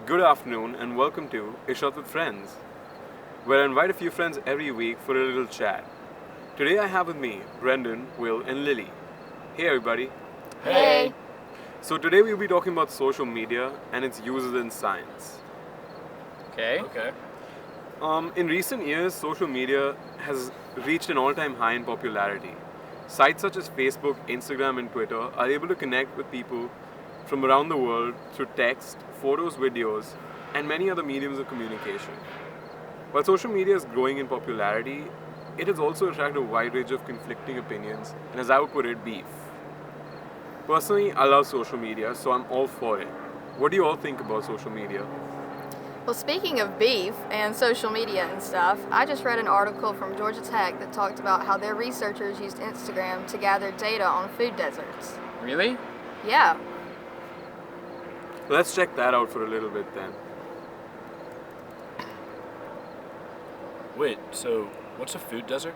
Good afternoon and welcome to A Shot with Friends, where I invite a few friends every week for a little chat. Today I have with me Brendan, Will, and Lily. Hey everybody. Hey. So today we'll be talking about social media and its uses in science. Okay. In recent years, social media has reached an all-time high in popularity. Sites such as Facebook, Instagram, and Twitter are able to connect with people from around the world through text, photos, videos, and many other mediums of communication. While social media is growing in popularity, it has also attracted a wide range of conflicting opinions and, as I would put it, beef. Personally, I love social media, so I'm all for it. What do you all think about social media? Well, speaking of beef and social media and stuff, I just read an article from Georgia Tech that talked about how their researchers used Instagram to gather data on food deserts. Really? Yeah. Let's check that out for a little bit then. Wait, so what's a food desert?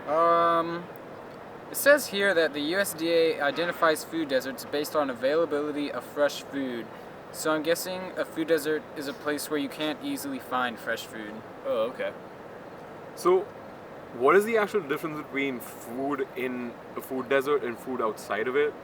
It says here that the USDA identifies food deserts based on availability of fresh food. So I'm guessing a food desert is a place where you can't easily find fresh food. Oh, okay. So, what is the actual difference between food in a food desert and food outside of it?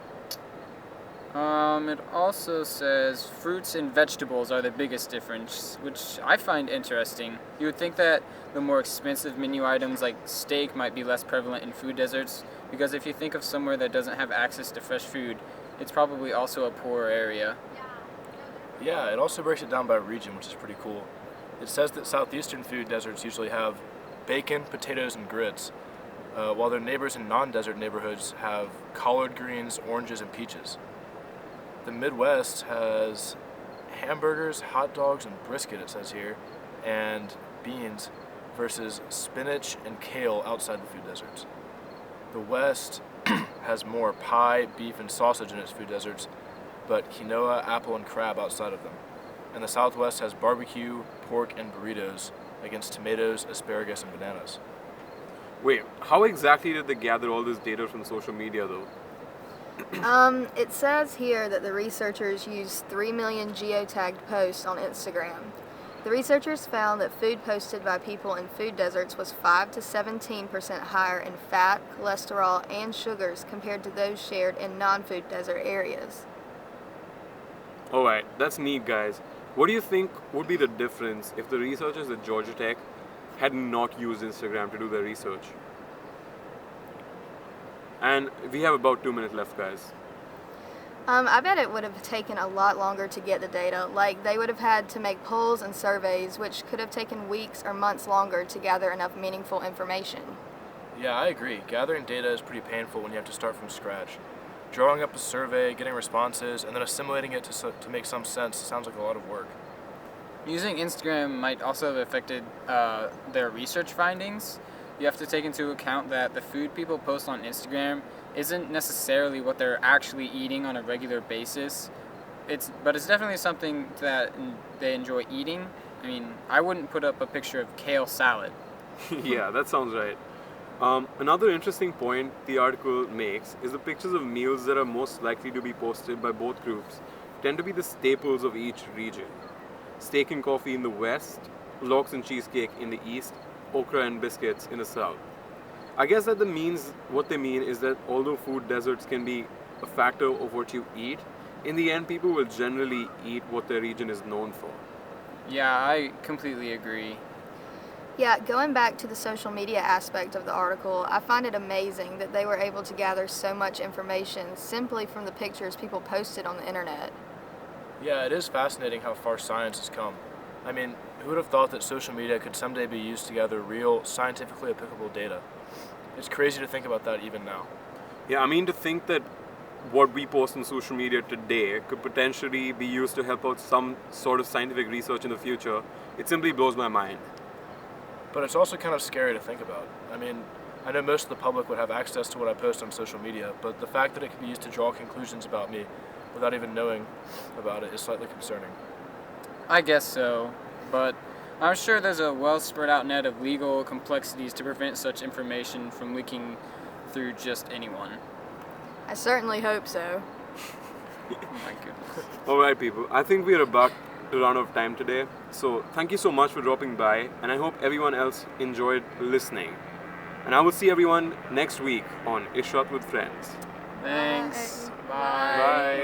It also says fruits and vegetables are the biggest difference, which I find interesting. You would think that the more expensive menu items like steak might be less prevalent in food deserts, because if you think of somewhere that doesn't have access to fresh food, it's probably also a poorer area. Yeah, it also breaks it down by region, which is pretty cool. It says that southeastern food deserts usually have bacon, potatoes, and grits, while their neighbors in non-desert neighborhoods have collard greens, oranges, and peaches. The Midwest has hamburgers, hot dogs, and brisket, it says here, and beans versus spinach and kale outside the food deserts. The West has more pie, beef, and sausage in its food deserts, but quinoa, apple, and crab outside of them. And the Southwest has barbecue, pork, and burritos against tomatoes, asparagus, and bananas. Wait, how exactly did they gather all this data from social media though? It says here that the researchers used 3 million geotagged posts on Instagram. The researchers found that food posted by people in food deserts was 5 to 17% higher in fat, cholesterol, and sugars compared to those shared in non-food desert areas. Alright, that's neat, guys. What do you think would be the difference if the researchers at Georgia Tech had not used Instagram to do their research? And we have about 2 minutes left, guys. I bet it would have taken a lot longer to get the data. Like, they would have had to make polls and surveys, which could have taken weeks or months longer to gather enough meaningful information. Yeah, I agree. Gathering data is pretty painful when you have to start from scratch. Drawing up a survey, getting responses, and then assimilating it to make some sense sounds like a lot of work. Using Instagram might also have affected their research findings. You have to take into account that the food people post on Instagram isn't necessarily what they're actually eating on a regular basis. But it's definitely something that they enjoy eating. I mean, I wouldn't put up a picture of kale salad. Yeah, that sounds right. Another interesting point the article makes is the pictures of meals that are most likely to be posted by both groups tend to be the staples of each region. Steak and coffee in the west, lox and cheesecake in the east, okra and biscuits in the south. I guess that what they mean is that although food deserts can be a factor of what you eat, in the end people will generally eat what their region is known for. Yeah, I completely agree. Yeah, going back to the social media aspect of the article, I find it amazing that they were able to gather so much information simply from the pictures people posted on the internet. Yeah, it is fascinating how far science has come. I mean, who would have thought that social media could someday be used to gather real, scientifically applicable data? It's crazy to think about that even now. Yeah, I mean to think that what we post on social media today could potentially be used to help out some sort of scientific research in the future, it simply blows my mind. But it's also kind of scary to think about. I mean, I know most of the public would have access to what I post on social media, but the fact that it could be used to draw conclusions about me without even knowing about it is slightly concerning. I guess so, but I'm sure there's a well spread out net of legal complexities to prevent such information from leaking through just anyone. I certainly hope so. Oh my goodness. Alright, people, I think we are about to run out of time today. So thank you so much for dropping by, and I hope everyone else enjoyed listening. And I will see everyone next week on Ishrat with Friends. Thanks. Bye. Bye. Bye.